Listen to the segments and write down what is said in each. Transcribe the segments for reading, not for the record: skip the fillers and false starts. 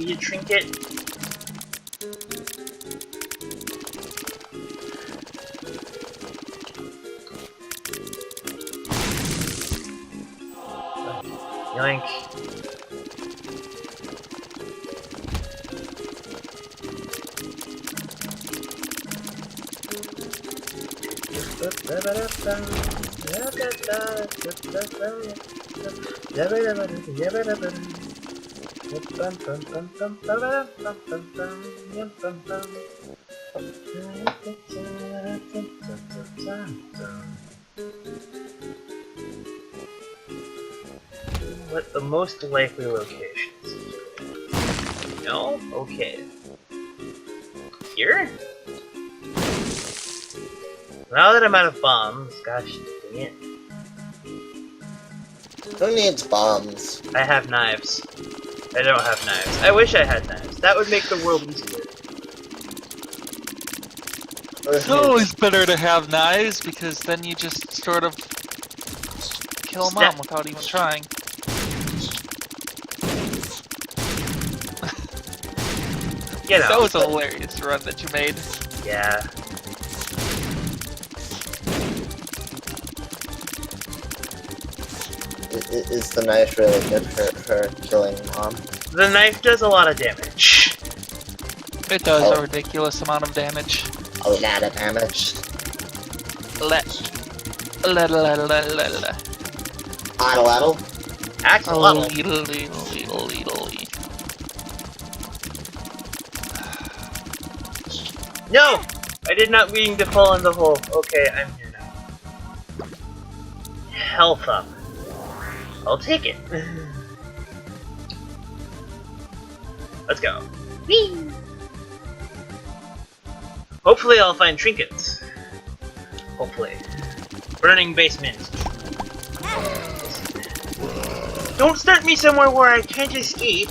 be a trinket. Yoink. What the most likely locations? No? Okay. Here? Now that I'm out of bombs, gosh dang it. Who needs bombs? I have knives. I don't have knives. I wish I had knives. That would make the world easier. It's always better to have knives because then you just sort of kill them out without even trying. You know. That was a hilarious run that you made. Yeah. Is the knife really good for killing Mom? The knife does a lot of damage. It does a ridiculous amount of damage. A lot of damage. Oddle. No! I did not mean to fall in the hole. Okay, I'm here now. Health up. I'll take it. Let's go. Whee! Hopefully I'll find trinkets. Hopefully. Burning basement. Don't start me somewhere where I can't escape.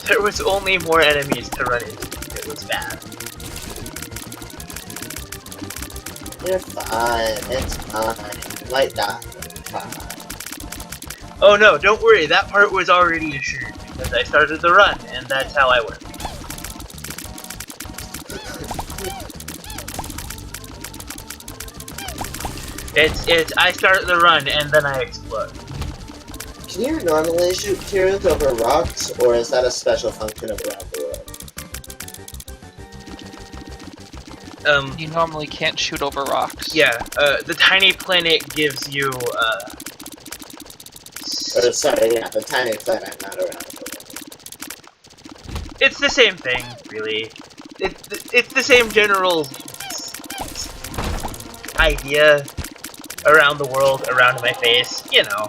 There was only more enemies to run into. It was bad. You're fine. It's fine. Light die. Fine. Oh no, don't worry. That part was already assured because I started the run, and that's how I work. I start the run and then I explode. Can you normally shoot Kyrith over rocks, or is that a special function of around the world? You normally can't shoot over rocks. Yeah, the tiny planet gives you, sorry, yeah, the tiny planet, not around the world. It's the same thing, really. It's the same general idea around the world, around my face, you know.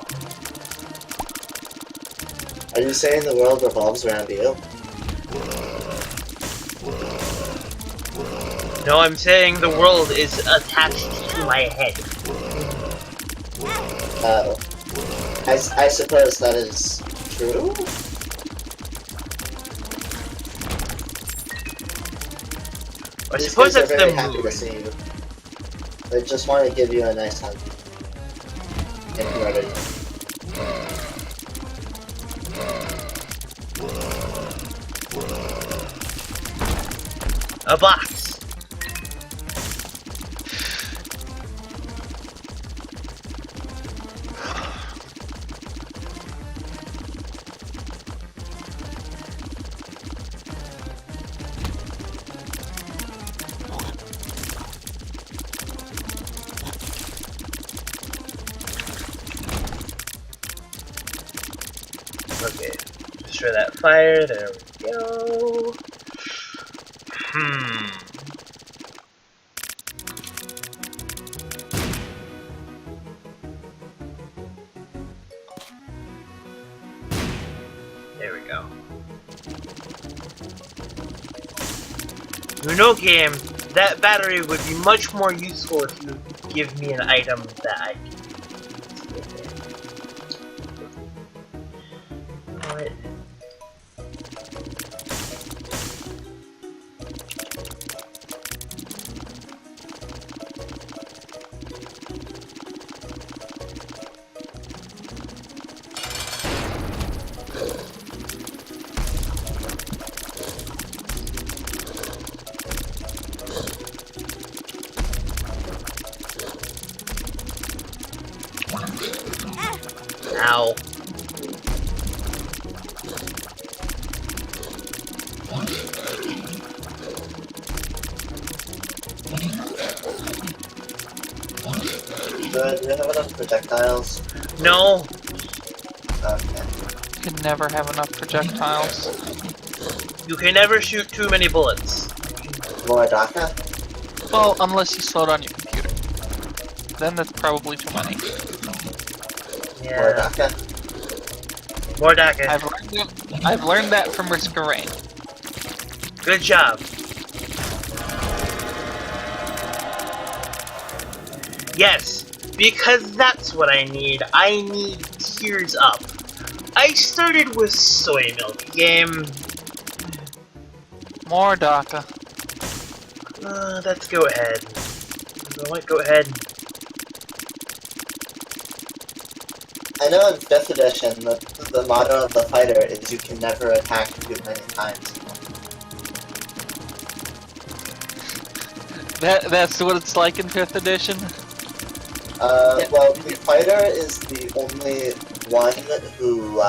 Are you saying the world revolves around you? No, I'm saying the world is attached to my head. Oh. I suppose that is true? I suppose that's the very happy to mood. see you. They just want to give you a nice hug. And murder you. A box. Okay, destroy that fire, there we go. There we go. No game, that battery would be much more useful if you give me an item that I can use. What? Ow. Do you have enough projectiles? No. Okay. You can never have enough projectiles. You can never shoot too many bullets. More DACA? Well, unless you slow down your computer. Then that's probably too many. More Yeah. DACA? More DACA. I've learned that from Risk of Rain. Good job. Yes, because that's what I need. I need Tears Up. I started with Soy Milk game. More DACA. Let's go ahead. Go ahead. I know in 5th edition, the motto of the fighter is you can never attack too many times. That's what it's like in 5th edition? Well, the fighter is the only one who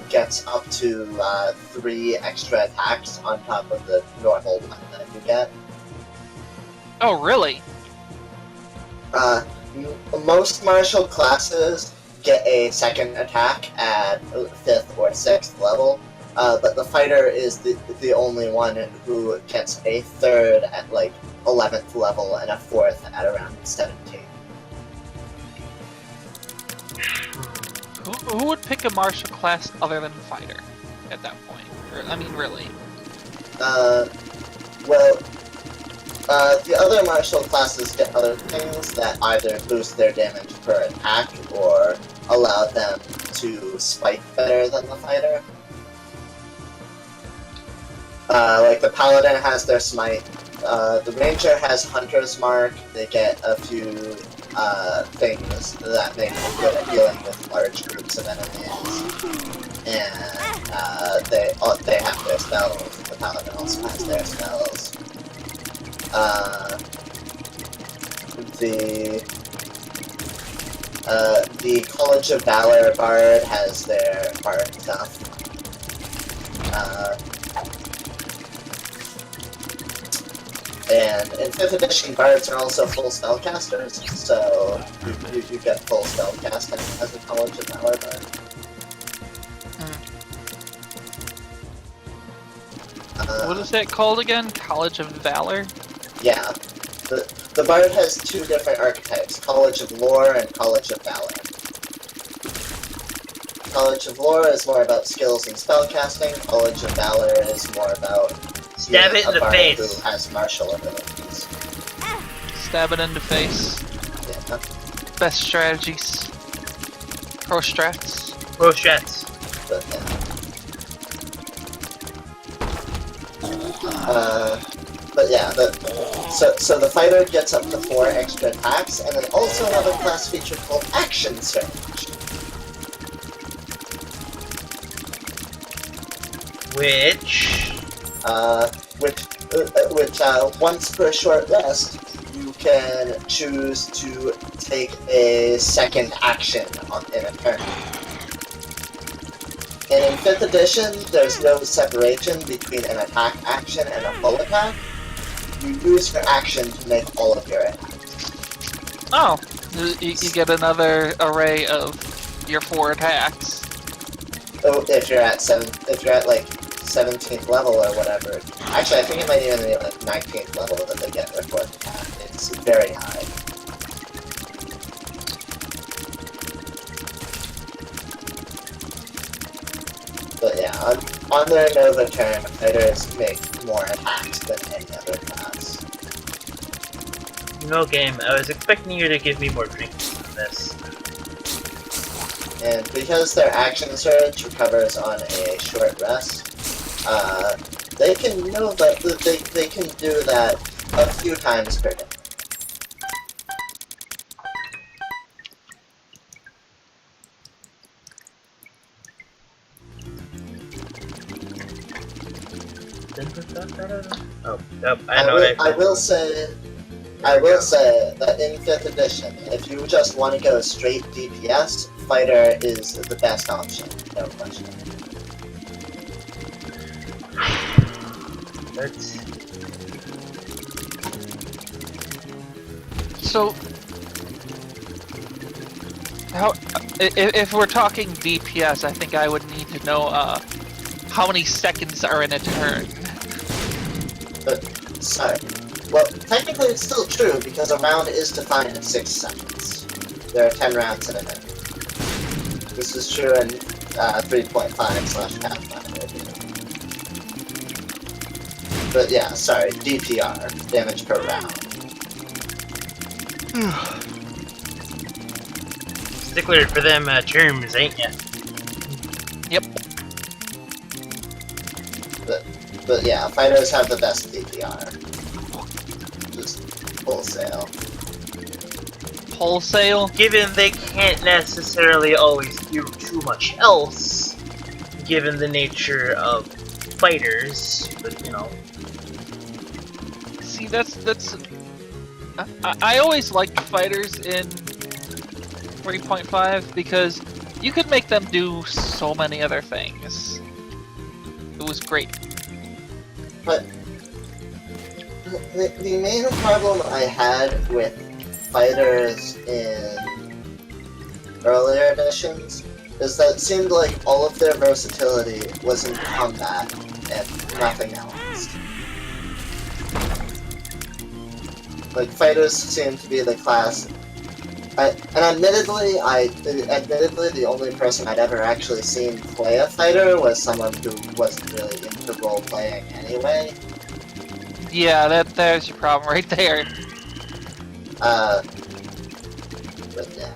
gets up to 3 extra attacks on top of the normal one that you get. Oh, really? Most martial classes get a second attack at 5th or 6th level, but the fighter is the only one who gets a 3rd at like 11th level and a 4th at around 17. Who would pick a martial class other than fighter at that point? I mean, really. Well, the other martial classes get other things that either boost their damage per attack or allow them to spike better than the fighter. Like the paladin has their smite, the ranger has hunter's mark. They get a few things that make them good at dealing with large groups of enemies, and they have their spells. The paladin also has their spells. The College of Valor Bard has their bard stuff. And in 5th edition, bards are also full spellcasters, so you get full spellcasting as a College of Valor bard. What is that called again? College of Valor? Yeah. The bard has 2 different archetypes, College of Lore and College of Valor. College of Lore is more about skills and spellcasting, College of Valor is more about Stab it in the face. who has martial abilities. Stab it in the face. Yeah. Best strategies. Pro strats. Pro strats. But, but yeah, so the fighter gets up to 4 extra attacks, and then also have a class feature called Action Surge. Which Once per short rest, you can choose to take a second action in a turn. And in 5th edition, there's no separation between an attack action and a full attack. You use your action to make all of your attacks. Oh, you get another array of your 4 attacks. Oh, if you're at like 17th level or whatever. Actually, I think it might even be like 19th level that they get their 4th attack. It's very high. But yeah, on their Nova turn, fighters make more attacks than any other class. no game. I was expecting you to give me more drinks than this. And because their action surge recovers on a short rest, they can know that they can do that a few times per day. Oh, I know that. I will say that in 5th edition, if you just want to go straight DPS, fighter is the best option, no question. That's... So, if we're talking DPS, I think I would need to know how many seconds are in a turn. Sorry. Well, technically it's still true, because a round is defined at 6 seconds. There are 10 rounds in a minute. This is true in 3.5/Pathfinder. But yeah, sorry, DPR, damage per round. Stickler for them terms, ain't ya? Yep. But yeah, fighters have the best DPR. Just wholesale. Wholesale? Given they can't necessarily always do too much else, given the nature of fighters, but you know. See, that's I always liked fighters in 3.5 because you could make them do so many other things. It was great. But the main problem I had with fighters in earlier editions is that it seemed like all of their versatility was in combat and nothing else. Like, fighters seem to be the class. And admittedly, the only person I'd ever actually seen play a fighter was someone who wasn't really into role-playing anyway. Yeah, there's your problem right there. But yeah.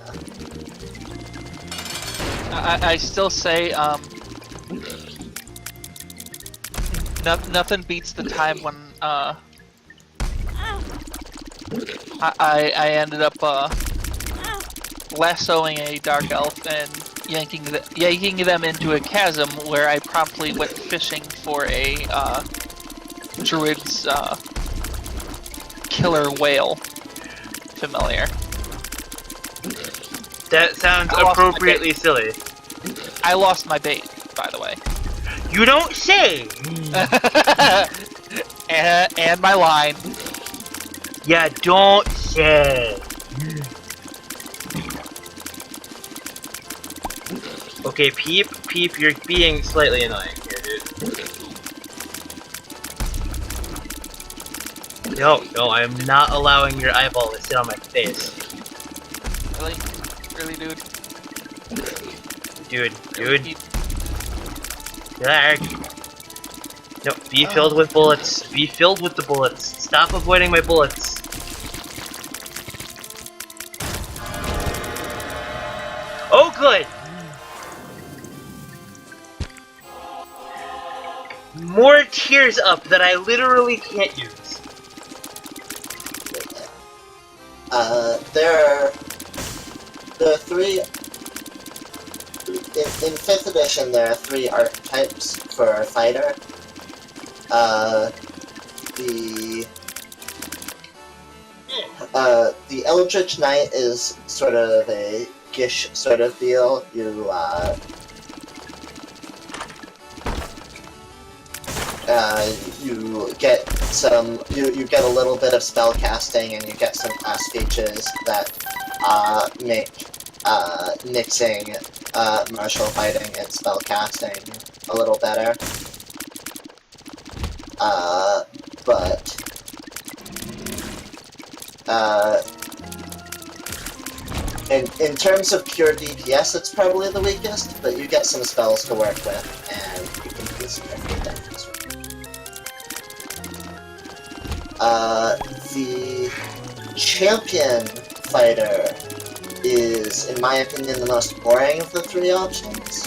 I still say, nothing beats the time when, I ended up, lassoing a dark elf and yanking them into a chasm where I promptly went fishing for a, druid's, killer whale familiar. That sounds appropriately silly. I lost my bait, by the way. You don't say! and my line. Yeah, don't say! Okay, Peep, you're being slightly annoying here, dude. No, I'm not allowing your eyeball to sit on my face. Really? Really, dude? Dude. Relax. No, be filled with bullets. Be filled with the bullets. Stop avoiding my bullets. Oh, good! More tears up that I literally can't use. There are 3... In 5th edition, there are 3 archetypes for a fighter. The Eldritch Knight is sort of a Gish sort of deal. You get some, you get a little bit of spell casting, and you get some class features that make mixing martial fighting and spell casting a little better. But in terms of pure DPS, it's probably the weakest, but you get some spells to work with, and you can do some pretty damage. The champion fighter is, in my opinion, the most boring of the 3 options.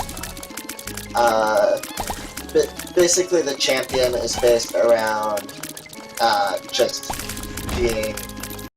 But basically the champion is based around just being